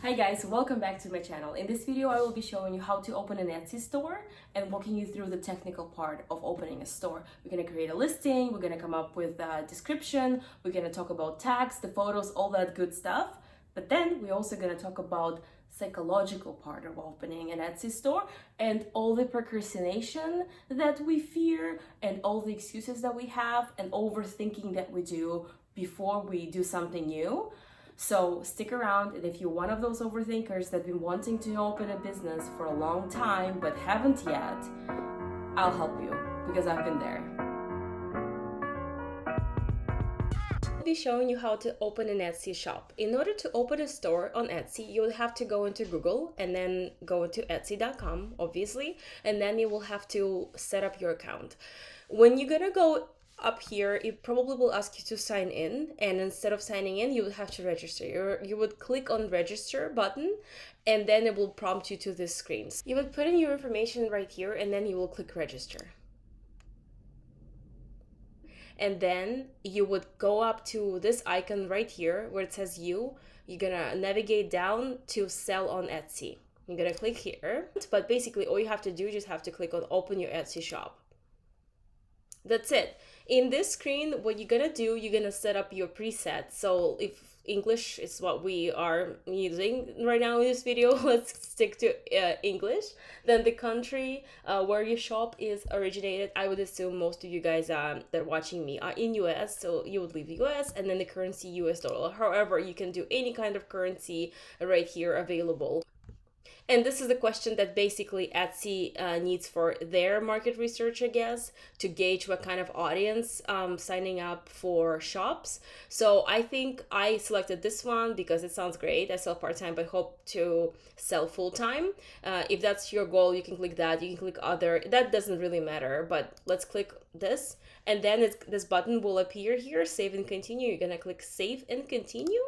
Hi guys, welcome back to my channel. In this video, I will be showing you how to open an Etsy store and walking you through the technical part of opening a store. We're gonna create a listing, we're gonna come up with a description, we're gonna talk about tags, the photos, all that good stuff. But then we're also gonna talk about psychological part of opening an Etsy store and all the procrastination that we fear and all the excuses that we have and overthinking that we do before we do something new. So stick around, and if you're one of those overthinkers that's been wanting to open a business for a long time but haven't yet, I'll help you because I've been there. I'll be showing you how to open an Etsy shop. In order to open a store on Etsy, you'll have to go into Google and then go to etsy.com, obviously, and then you will have to set up your account. When you're gonna go up here, it probably will ask you to sign in, and instead of signing in, you would have to register. You would click on register button, and then it will prompt you to this screen. You would put in your information right here, and then you will click register. And then you would go up to this icon right here where it says you're gonna navigate down to sell on Etsy. You're gonna click here, but basically all you have to do, you just have to click on open your Etsy shop. That's it. In this screen, what you're gonna do, you're gonna set up your presets. So if English is what we are using right now in this video, let's stick to English. Then the country where your shop is originated. I would assume most of you guys that are watching me are in US, so you would leave the US, and then the currency US dollar. However, you can do any kind of currency right here available. And this is the question that basically Etsy needs for their market research, I guess, to gauge what kind of audience signing up for shops. So I think I selected this one because it sounds great. I sell part-time but hope to sell full-time. If that's your goal, you can click that. You can click other. That doesn't really matter, but let's click this. And then this button will appear here, save and continue. You're gonna click save and continue.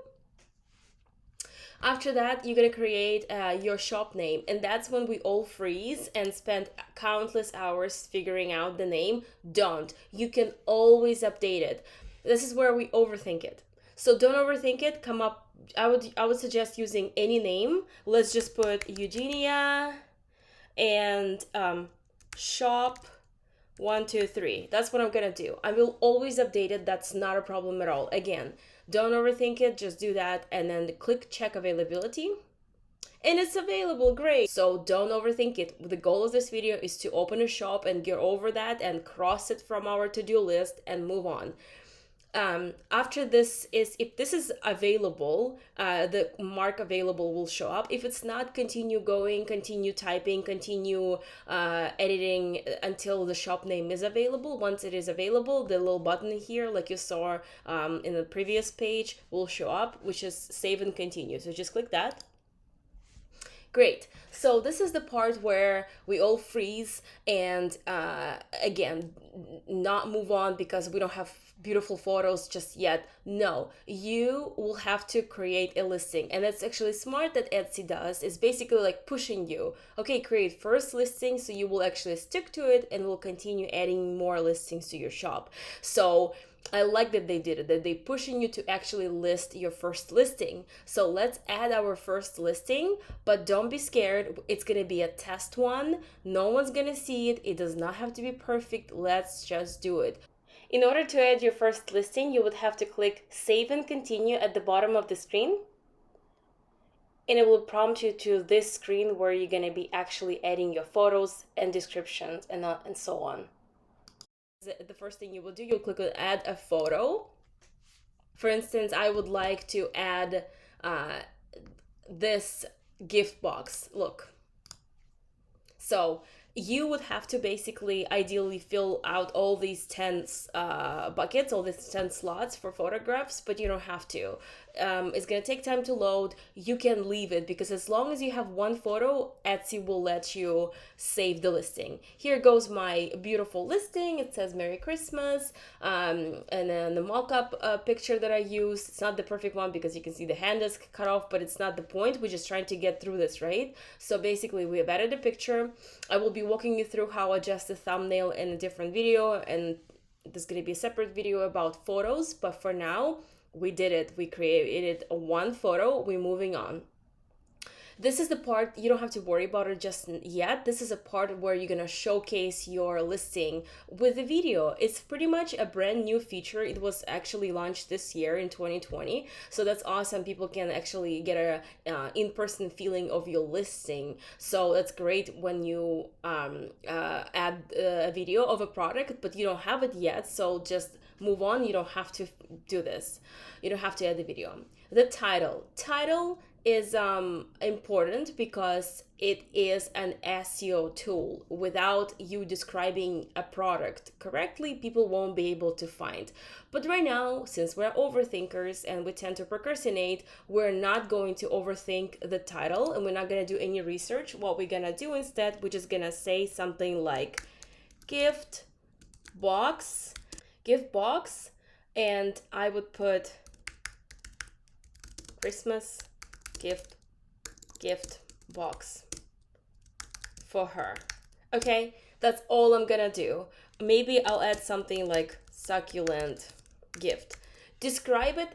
After that, you're gonna create your shop name, and that's when we all freeze and spend countless hours figuring out the name. Don't. You can always update it. This is where we overthink it. So don't overthink it. Come up. I would suggest using any name. Let's just put Eugenia and shop 1, 2, 3. That's what I'm gonna do. I will always update it. That's not a problem at all. Again, don't overthink it, just do that and then click check availability. And it's available, great. So don't overthink it. The goal of this video is to open a shop and get over that and cross it from our to-do list and move on. After this is, if this is available, the mark available will show up. If it's not, continue going, continue typing, continue editing until the shop name is available. Once it is available, the little button here, like you saw in the previous page, will show up, which is save and continue. So just click that. Great. So this is the part where we all freeze and again, not move on because we don't have beautiful photos just yet. No, you will have to create a listing, and that's actually smart that Etsy does. Is basically like pushing you. Okay, create first listing, so you will actually stick to it and will continue adding more listings to your shop. So I like that they did it, that they pushing you to actually list your first listing. So let's add our first listing, but don't be scared. It's going to be a test one. No one's going to see it. It does not have to be perfect. Let's just do it. In order to add your first listing, you would have to click save and continue at the bottom of the screen. And it will prompt you to this screen where you're going to be actually adding your photos and descriptions and so on. The first thing you will do, you'll click on add a photo. For instance, I would like to add this gift box. Look. So you would have to basically ideally fill out all these 10 buckets, all these 10 slots for photographs, but you don't have to. It's gonna take time to load. You can leave it because as long as you have one photo, Etsy will let you save the listing. Here goes my beautiful listing. It says Merry Christmas, and then the mock-up picture that I used. It's not the perfect one because you can see the hand is cut off, but it's not the point. We're just trying to get through this, right? So basically we have added a picture. I will be walking you through how I adjust the thumbnail in a different video, and there's going to be a separate video about photos, but for now we did it. We created one photo. We're moving on. This is the part you don't have to worry about it just yet. This is a part where you're gonna showcase your listing with the video. It's pretty much a brand new feature. It was actually launched this year in 2020, so that's awesome. People can actually get a in-person feeling of your listing. So that's great when you add a video of a product, but you don't have it yet. So just move on. You don't have to do this. You don't have to add the video. The title is important because it is an SEO tool. Without you describing a product correctly, people won't be able to find. But right now, since we're overthinkers and we tend to procrastinate, we're not going to overthink the title and we're not going to do any research. What we're going to do instead, we're just going to say something like gift box, and I would put Christmas gift box for her. Okay, that's all I'm gonna do. Maybe I'll add something like succulent gift. Describe it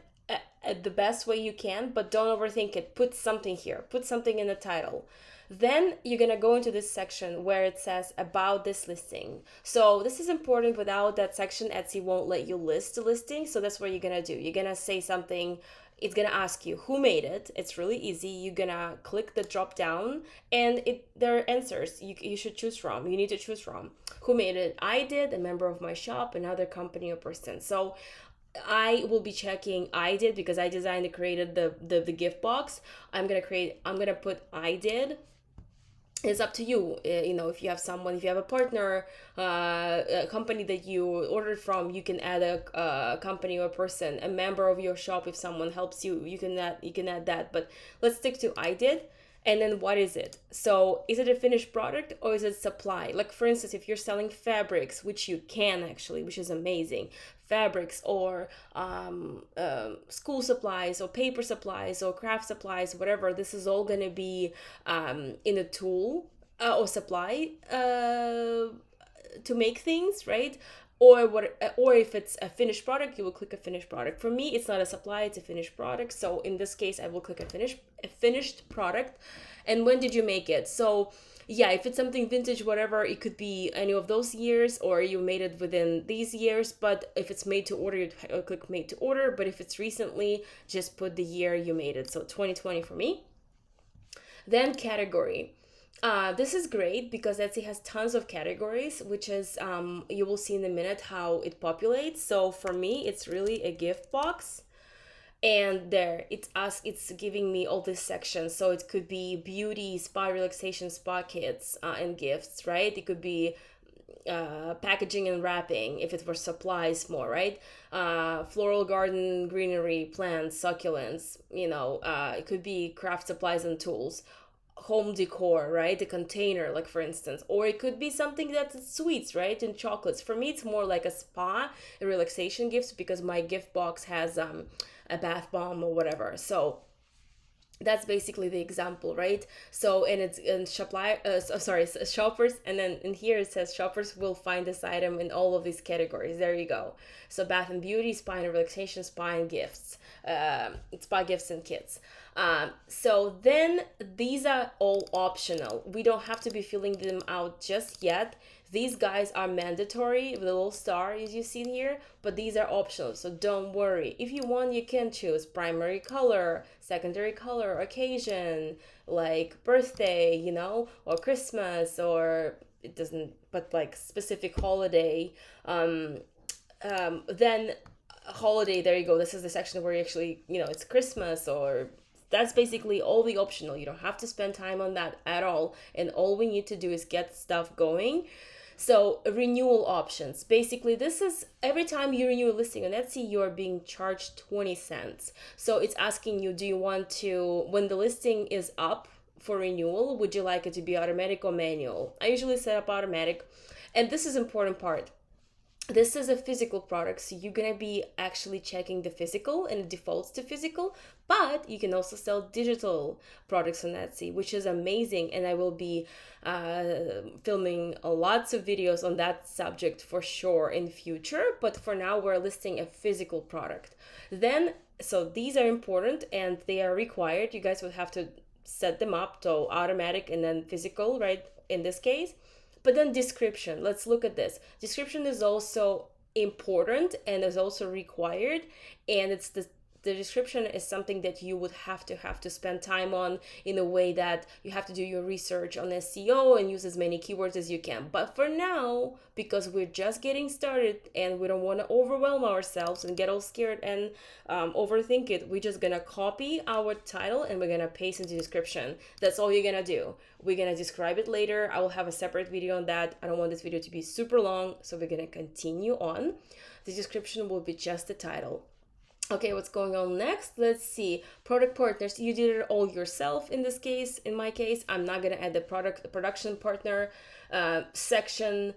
at the best way you can, but don't overthink it. Put something here, put something in the title. Then you're gonna go into this section where it says about this listing. So this is important. Without that section, Etsy won't let you list the listing. So that's what you're gonna do. You're gonna say something. It's gonna ask you who made it. It's really easy. You're gonna click the drop down and there are answers you should choose from. You need to choose from. Who made it? I did, a member of my shop, another company or person. So I will be checking I did because I designed and created the gift box. I'm gonna put I did. It's up to you. If you have if you have a partner, a company that you ordered from, you can add a company or person, a member of your shop. If someone helps you, you can add that. But let's stick to I did. And then what is it? So is it a finished product or is it supply? Like for instance, if you're selling fabrics, which you can actually, which is amazing, fabrics or school supplies or paper supplies or craft supplies, whatever, this is all going to be in a tool or supply to make things, right? Or if it's a finished product, you will click a finished product. For me, it's not a supply, it's a finished product. So in this case, I will click a finished product. And when did you make it? So yeah, if it's something vintage, whatever, it could be any of those years, or you made it within these years. But if it's made to order, you click made to order. But if it's recently, just put the year you made it. So 2020 for me. Then category. This is great because Etsy has tons of categories, which is, you will see in a minute how it populates. So for me, it's really a gift box. And there, it's giving me all these sections. So it could be beauty, spa, relaxation, spa kits, and gifts, right? It could be packaging and wrapping if it were supplies more, right? Floral garden, greenery, plants, succulents, it could be craft supplies and tools, home decor, right? The container, like for instance, or it could be something that's sweets, right? And chocolates. For me, it's more like a spa, a relaxation gifts, because my gift box has a bath bomb or whatever. So that's basically the example, right? So, and it's in shoppers, and then in here it says shoppers will find this item in all of these categories. There you go. So bath and beauty, spa and relaxation, spa and gifts, spa gifts and kits. So then these are all optional. We don't have to be filling them out just yet. These guys are mandatory with a little star as you see here, but these are optional, so don't worry. If you want, you can choose primary color, secondary color, occasion, like birthday, or Christmas, or it doesn't, but like specific holiday. Then holiday, there you go. This is the section where you actually, it's Christmas, or that's basically all the optional. You don't have to spend time on that at all, and all we need to do is get stuff going. So renewal options. Basically, this is every time you renew a listing on Etsy, you are being charged 20 cents. So it's asking you, do you want to, when the listing is up for renewal, would you like it to be automatic or manual? I usually set up automatic. And this is important part. This is a physical product, so you're gonna be actually checking the physical, and it defaults to physical, but you can also sell digital products on Etsy, which is amazing, and I will be filming lots of videos on that subject for sure in future, but for now we're listing a physical product. Then, so these are important and they are required. You guys would have to set them up, so automatic and then physical, right, in this case. But then description, let's look at this. Description is also important and is also required, and it's the description is something that you would have to spend time on, in a way that you have to do your research on SEO and use as many keywords as you can. But for now, because we're just getting started and we don't want to overwhelm ourselves and get all scared and overthink it, we're just gonna copy our title and we're gonna paste in the description. That's all you're gonna do. We're gonna describe it later. I will have a separate video on that. I don't want this video to be super long, so we're gonna continue on. The description will be just the title. Okay, what's going on next? Let's see. Product partners. You did it all yourself in this case. In my case, I'm not gonna add the production partner section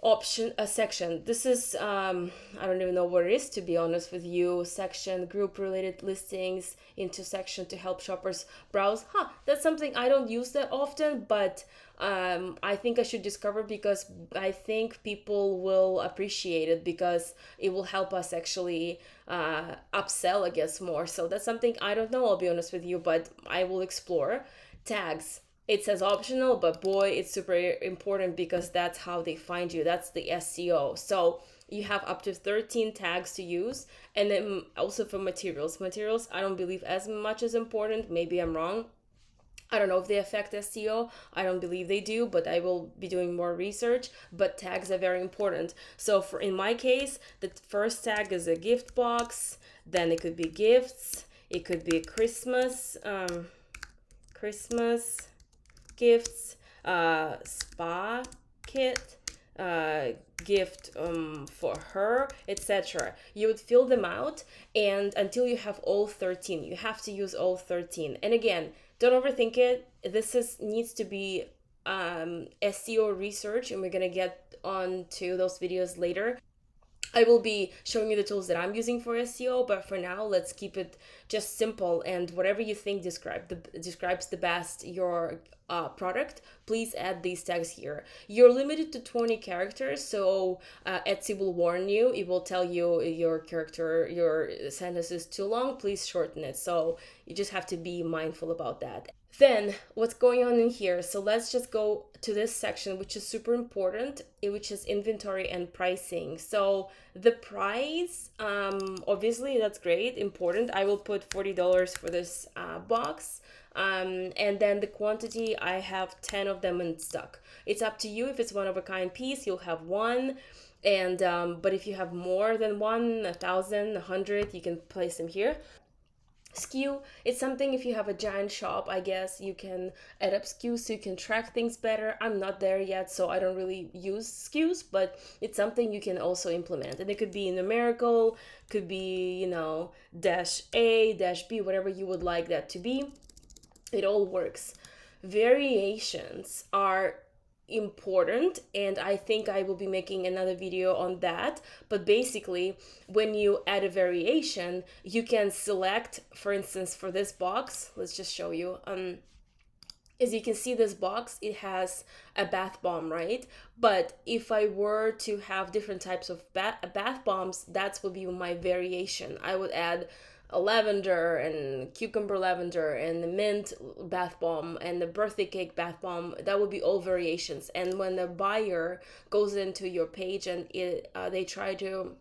option. Section. This is I don't even know what it is, to be honest with you. Section, group related listings into section to help shoppers browse. That's something I don't use that often, but I think I should discover, because I think people will appreciate it, because it will help us actually upsell, I guess, more. So that's something I don't know, I'll be honest with you, but I will explore. Tags. It says optional, but boy, it's super important, because that's how they find you. That's the SEO. So you have up to 13 tags to use. And then also for materials. Materials, I don't believe as much as important. Maybe I'm wrong. I don't know if they affect SEO. I don't believe they do, but I will be doing more research. But tags are very important. So in my case, the first tag is a gift box. Then it could be gifts. It could be Christmas gifts, spa kit, gift for her, etc. You would fill them out, and until you have all 13. You have to use all 13. And again, don't overthink it. This needs to be SEO research, and we're gonna get on to those videos later. I will be showing you the tools that I'm using for SEO, but for now, let's keep it just simple, and whatever you think describes the best your product, please add these tags here. You're limited to 20 characters, so Etsy will warn you. It will tell you your sentence is too long, please shorten it. So you just have to be mindful about that. Then what's going on in here? So let's just go to this section, which is super important, which is inventory and pricing. So the price, obviously that's great, important. I will put $40 for this box. And then the quantity, I have 10 of them in stock. It's up to you. If it's one of a kind piece, you'll have one. And but if you have more than one, 1,000, 100, you can place them here. SKU, it's something, if you have a giant shop, I guess you can add up SKUs so you can track things better. I'm not there yet, so I don't really use SKUs, but it's something you can also implement. And it could be numerical, could be, -A, -B, whatever you would like that to be. It all works. Variations are important, and I think I will be making another video on that. But basically, when you add a variation, you can select, for instance, for this box, let's just show you. As you can see, this box, it has a bath bomb, right? But if I were to have different types of bath bombs, that would be my variation. I would add a lavender and cucumber lavender and the mint bath bomb and the birthday cake bath bomb. That would be all variations. And when the buyer goes into your page and they try to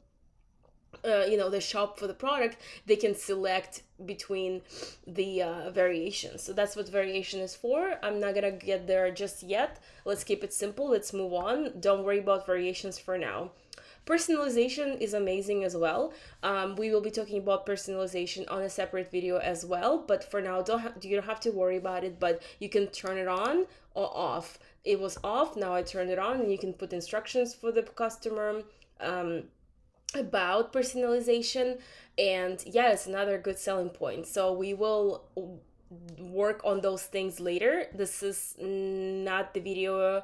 they shop for the product, they can select between the variations. So that's what variation is for. I'm not gonna get there just yet. Let's keep it simple. Let's move on. Don't worry about variations for now. Personalization is amazing as well. We will be talking about personalization on a separate video as well, but for now, you don't have to worry about it, but you can turn it on or off. It was off, now I turned it on, and you can put instructions for the customer about personalization. And yeah, it's another good selling point. So we will work on those things later. This is not the video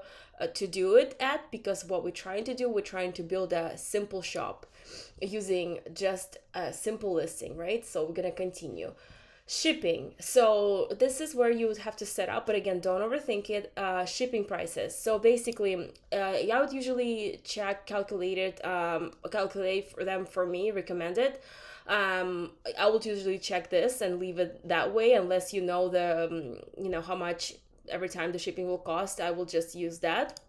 to do it at, because what we're trying to build a simple shop using just a simple listing, right? So we're gonna continue. Shipping. So this is where you would have to set up, but again, don't overthink it. Shipping prices. So basically, I would usually calculate for them, for me, recommended. I will usually check this and leave it that way, unless you know the how much every time the shipping will cost. I will just use that.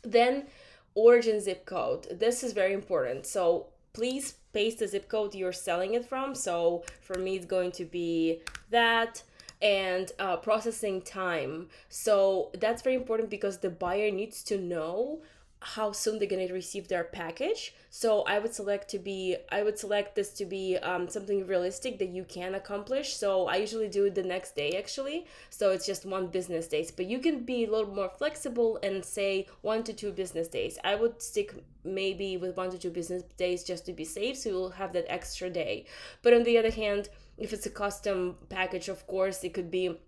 Then origin zip code. This is very important. So please paste the zip code you're selling it from. So for me, it's going to be that. And processing time. So that's very important because the buyer needs to know how soon they're going to receive their package. So I would select this to be something realistic that you can accomplish. So I usually do it the next day, actually. So it's just 1 business days, but you can be a little more flexible and say 1 to 2 business days. I would stick maybe with 1 to 2 business days just to be safe, so you'll have that extra day. But on the other hand, if it's a custom package, of course, it could be,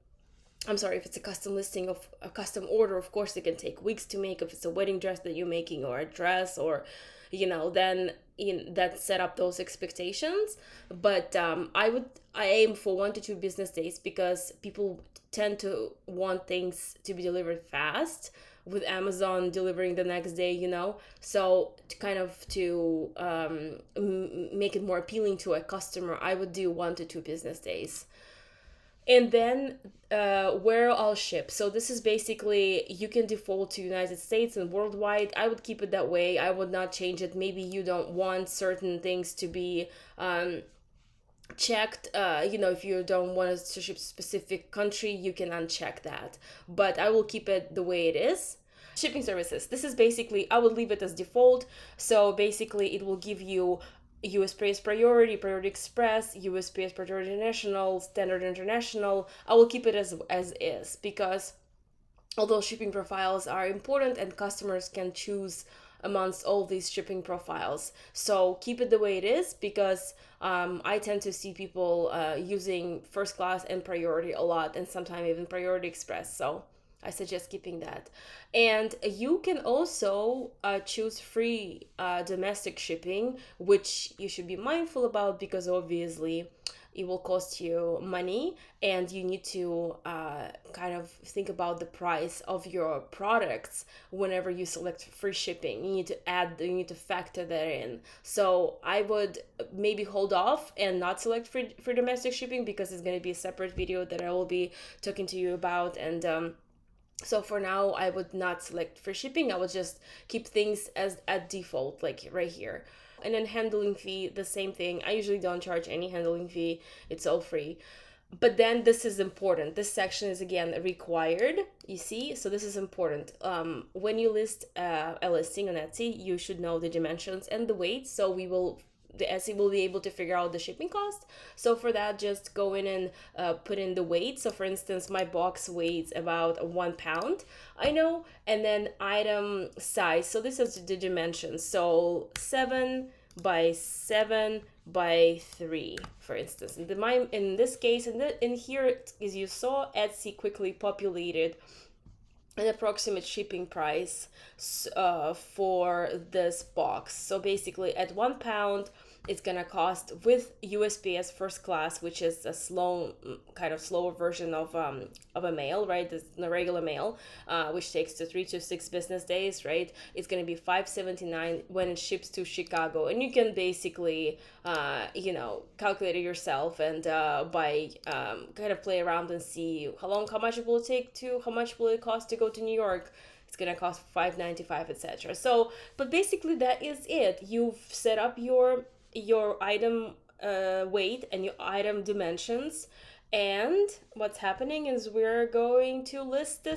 if it's a custom listing of a custom order, of course, it can take weeks to make. If it's a wedding dress that you're making, or a dress, or, then that set up those expectations. But I aim for 1 to 2 business days, because people tend to want things to be delivered fast, with Amazon delivering the next day, So to make it more appealing to a customer, I would do 1 to 2 business days. And then where I'll ship. So this is basically, you can default to United States and worldwide. I would keep it that way. I would not change it. Maybe you don't want certain things to be checked. If you don't want us to ship specific country, you can uncheck that. But I will keep it the way it is. Shipping services. This is basically, I would leave it as default. So basically, it will give you USPS Priority, Priority Express, USPS Priority National, Standard International. I will keep it as is, because although shipping profiles are important and customers can choose amongst all these shipping profiles, so keep it the way it is, because I tend to see people using first class and priority a lot, and sometimes even Priority Express. So I suggest keeping that. And you can also choose free domestic shipping, which you should be mindful about, because obviously it will cost you money, and you need to think about the price of your products whenever you select free shipping. You need to factor that in. So I would maybe hold off and not select free domestic shipping, because it's going to be a separate video that I will be talking to you about. And so for now, I would not select free shipping. I would just keep things as at default, like right here. And then handling fee, the same thing. I usually don't charge any handling fee. It's all free. But then this is important. This section is, again, required, you see? So this is important. When you list a listing on Etsy, you should know the dimensions and the weight. So the Etsy will be able to figure out the shipping cost. So for that, just go in and put in the weight. So for instance, my box weighs about 1 pound, I know. And then item size. So this is the dimensions. So 7 by 7 by 3, for instance. In this case, in here, as you saw, Etsy quickly populated an approximate shipping price for this box. So basically, at 1 pound, it's gonna cost, with USPS first class, which is a slower version of a mail, right? The regular mail, which takes 3 to 6 business days, right? It's gonna be $5.79 when it ships to Chicago, and you can basically calculate it yourself, and play around and see how much it will take how much will it cost to go to New York. It's gonna cost $5.95, etc. So, but basically that is it. You've set up your item weight and your item dimensions, and what's happening is we're going to list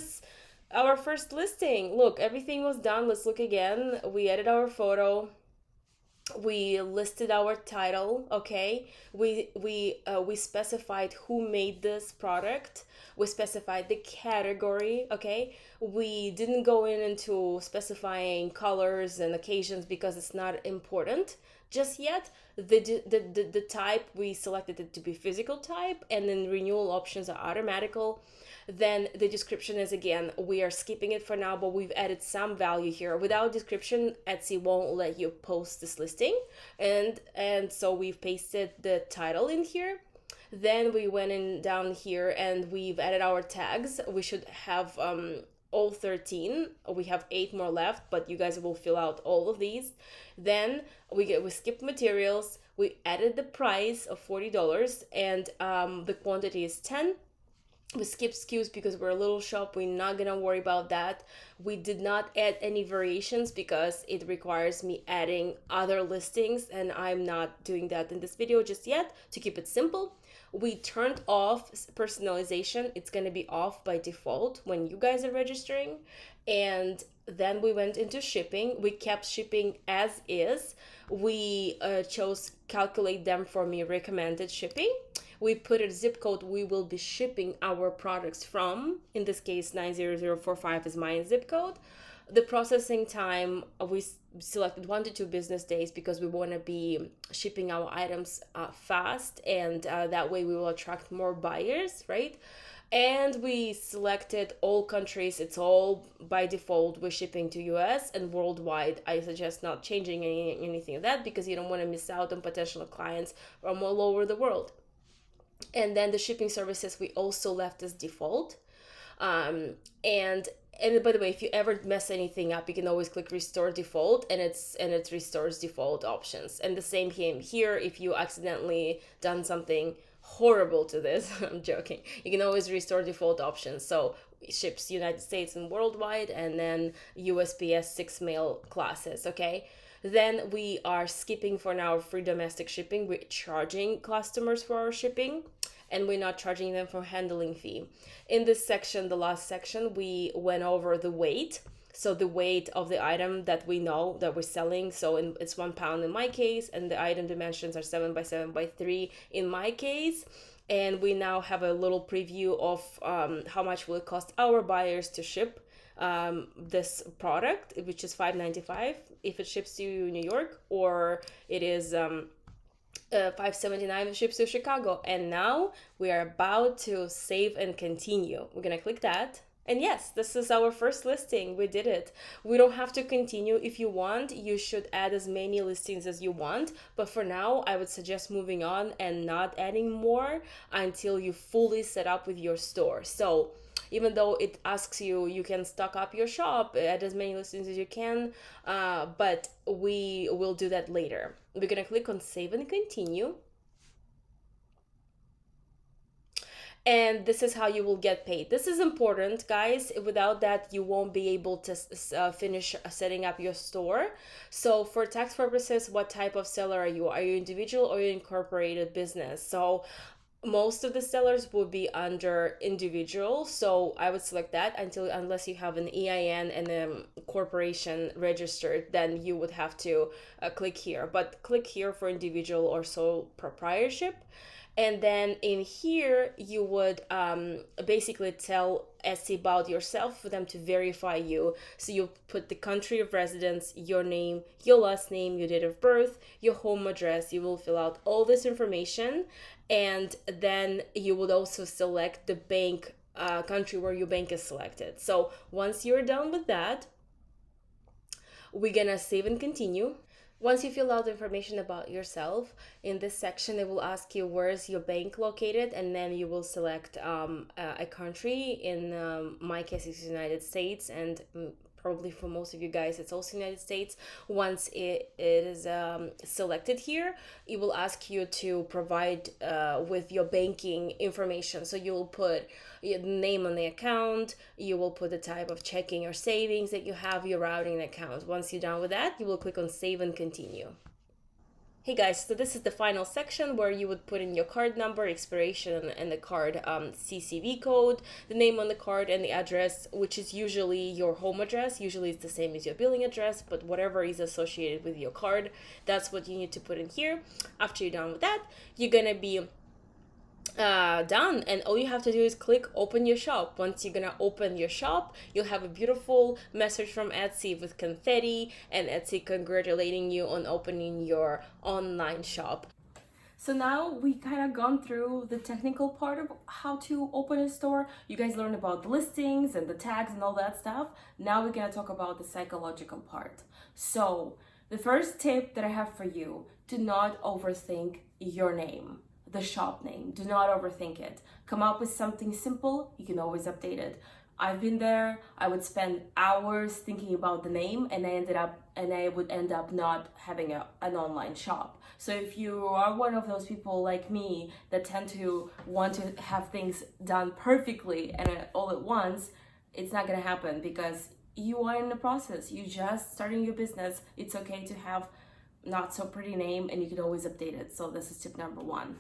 our first listing. Look, everything was done. Let's look again. We added our photo, we listed our title, okay, we specified who made this product, we specified the category, okay. We didn't go into specifying colors and occasions, because it's not important just yet. The type, we selected it to be physical type, and then renewal options are automatical. Then the description is, again, we are skipping it for now, but we've added some value here. Without description, Etsy won't let you post this listing, and so we've pasted the title in here. Then we went in down here and we've added our tags. We should have all 13. We have 8 more left, but you guys will fill out all of these. Then we skip materials. We added the price of $40, and the quantity is 10. We skipped SKUs because we're a little shop. We're not gonna worry about that. We did not add any variations because it requires me adding other listings, and I'm not doing that in this video just yet, to keep it simple. We turned off personalization. It's gonna be off by default when you guys are registering. And then we went into shipping. We kept shipping as is. We chose calculate them for me recommended shipping. We put a zip code we will be shipping our products from. In this case, 90045 is my zip code. The processing time, we selected 1 to 2 business days because we want to be shipping our items fast, and that way we will attract more buyers, right? And we selected all countries. It's all by default. We're shipping to US and worldwide. I suggest not changing anything of that because you don't want to miss out on potential clients from all over the world. And then the shipping services we also left as default. And by the way, if you ever mess anything up, you can always click restore default, and it restores default options. And the same here, if you accidentally done something horrible to this, I'm joking, you can always restore default options. So it ships United States and worldwide, and then USPS 6 mail classes, okay? Then we are skipping for now free domestic shipping. We're charging customers for our shipping, and we're not charging them for handling fee. In this section, the last section, we went over the weight. So the weight of the item that we know that we're selling. So it's 1 pound in my case, and the item dimensions are 7 by 7 by 3 in my case. And we now have a little preview of how much will it cost our buyers to ship this product, which is $5.95 if it ships to New York, or it is $5.79 if it ships to Chicago. And now we are about to save and continue. We're gonna click that. And yes, this is our first listing. We did it. We don't have to continue. If you want, you should add as many listings as you want. But for now, I would suggest moving on and not adding more until you fully set up with your store. So even though it asks you, you can stock up your shop, add as many listings as you can, but we will do that later. We're gonna click on save and continue. And this is how you will get paid. This is important, guys. Without that, you won't be able to finish setting up your store. So for tax purposes, what type of seller are you? Are you individual or are you incorporated business? So most of the sellers will be under individual, so I would select that unless you have an EIN and a corporation registered, then you would have to click here. But click here for individual or sole proprietorship. And then in here, you would basically tell Etsy about yourself for them to verify you. So you put the country of residence, your name, your last name, your date of birth, your home address. You will fill out all this information. And then you would also select the bank country where your bank is selected. So once you're done with that, we're gonna save and continue. Once you fill out information about yourself, in this section, it will ask you where is your bank located, and then you will select a country. In my case, it's United States, and probably for most of you guys, it's also United States. Once it is selected here, it will ask you to provide with your banking information. So you'll put your name on the account, you will put the type of checking or savings that you have, your routing account. Once you're done with that, you will click on save and continue. Hey guys, so this is the final section where you would put in your card number, expiration, and the card CCV code, the name on the card, and the address, which is usually your home address. Usually it's the same as your billing address, but whatever is associated with your card, that's what you need to put in here. After you're done with that, you're gonna be done, and all you have to do is click open your shop. Once you're gonna open your shop, you'll have a beautiful message from Etsy with confetti and Etsy congratulating you on opening your online shop. So now we kind of gone through the technical part of how to open a store. You guys learned about the listings and the tags and all that stuff. Now we're gonna talk about the psychological part. So the first tip that I have for you, do not overthink your name. The shop name. Do not overthink it. Come up with something simple. You can always update it. I've been there. I would spend hours thinking about the name, and I would end up not having an online shop. So if you are one of those people like me that tend to want to have things done perfectly and all at once, it's not gonna happen because you are in the process. You just starting your business. It's okay to have not so pretty name, and you can always update it. So this is tip number 1.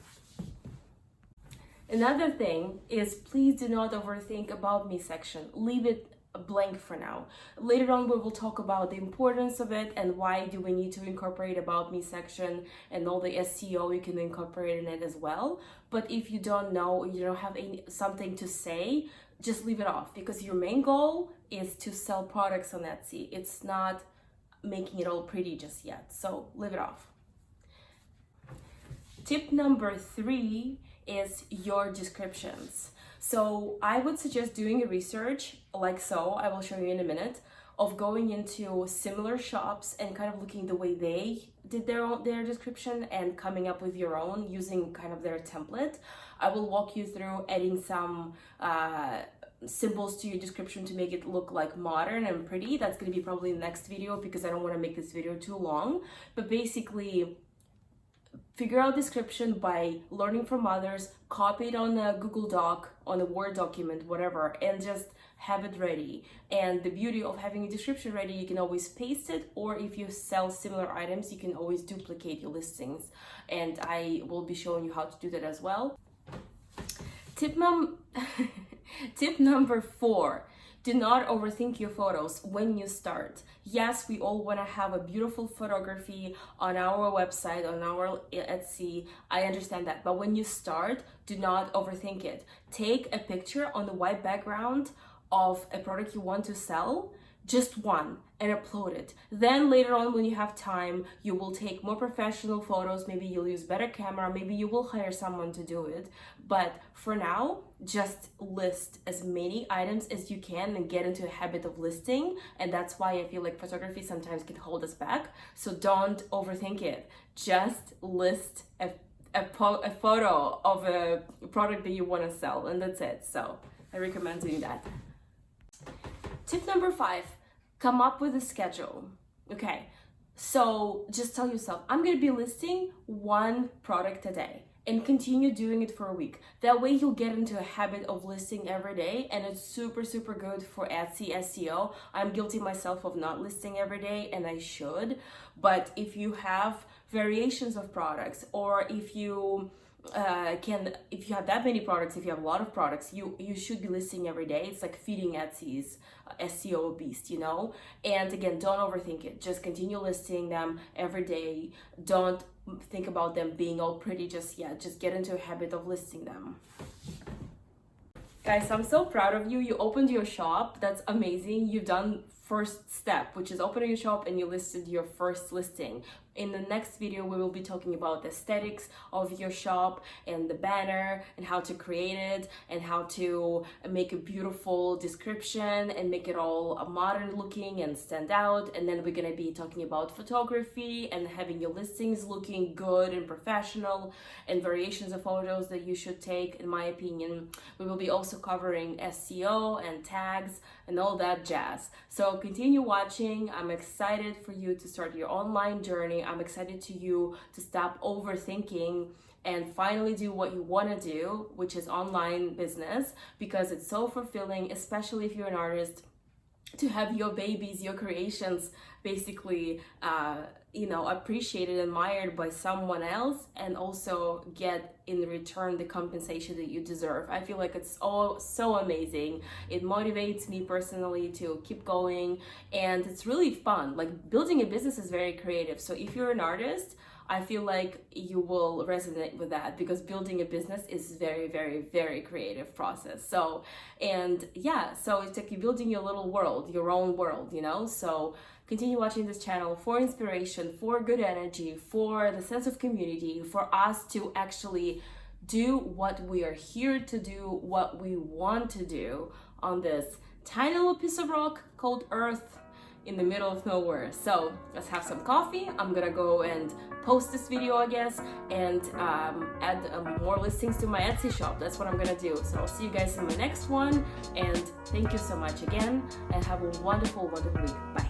Another thing is, please do not overthink about me section. Leave it blank for now. Later on we will talk about the importance of it and why do we need to incorporate about me section and all the SEO you can incorporate in it as well. But if you don't know, you don't have something to say, just leave it off, because your main goal is to sell products on Etsy. It's not making it all pretty just yet, so leave it off. Tip number 3 is your descriptions. So I would suggest doing a research like so, I will show you in a minute, of going into similar shops and kind of looking the way they did their description and coming up with your own using kind of their template. I will walk you through adding some symbols to your description to make it look like modern and pretty. That's going to be probably the next video because I don't want to make this video too long. But basically, figure out description by learning from others, copy it on a Google Doc, on a Word document, whatever, and just have it ready. And the beauty of having a description ready, you can always paste it, or if you sell similar items, you can always duplicate your listings. And I will be showing you how to do that as well. Tip number 4. Do not overthink your photos when you start. Yes, we all want to have a beautiful photography on our website, on our Etsy. I understand that. But when you start, do not overthink it. Take a picture on the white background of a product you want to sell, just one, and upload it. Then later on, when you have time, you will take more professional photos. Maybe you'll use better camera. Maybe you will hire someone to do it. But for now, just list as many items as you can and get into a habit of listing. And that's why I feel like photography sometimes can hold us back. So don't overthink it. Just list a photo of a product that you want to sell, and that's it. So I recommend doing that. Tip number 5, come up with a schedule. Okay, so just tell yourself, I'm gonna be listing one product a day, and continue doing it for a week. That way you'll get into a habit of listing every day, and it's super, super good for Etsy SEO. I'm guilty myself of not listing every day, and I should. But if you have variations of products, or if you if you have that many products, if you have a lot of products, you should be listing every day. It's like feeding Etsy's SEO beast, you know. And again, don't overthink it. Just continue listing them every day. Don't think about them being all pretty just yet. Just get into a habit of listing them. Guys, I'm so proud of you. You opened your shop. That's amazing. You've done first step, which is opening your shop, and you listed your first listing. In the next video, we will be talking about the aesthetics of your shop and the banner and how to create it and how to make a beautiful description and make it all modern looking and stand out. And then we're gonna be talking about photography and having your listings looking good and professional and variations of photos that you should take, in my opinion. We will be also covering SEO and tags and all that jazz. So continue watching. I'm excited for you to start your online journey. I'm excited to you to stop overthinking and finally do what you want to do, which is online business, because it's so fulfilling, especially if you're an artist, to have your babies, your creations basically appreciated, admired by someone else, and also get in return the compensation that you deserve. I feel like it's all so amazing. It motivates me personally to keep going, and it's really fun. Like, building a business is very creative. So if you're an artist, I feel like you will resonate with that, because building a business is very, very, very creative process. So it's like you're building your little world, your own world, you know? So continue watching this channel for inspiration, for good energy, for the sense of community, for us to actually do what we are here to do, what we want to do on this tiny little piece of rock called Earth. in the middle of nowhere. So let's have some coffee. I'm gonna go and post this video, I guess, and add more listings to my Etsy shop. That's what I'm gonna do. So I'll see you guys in my next one, and thank you so much again, and have a wonderful week. Bye.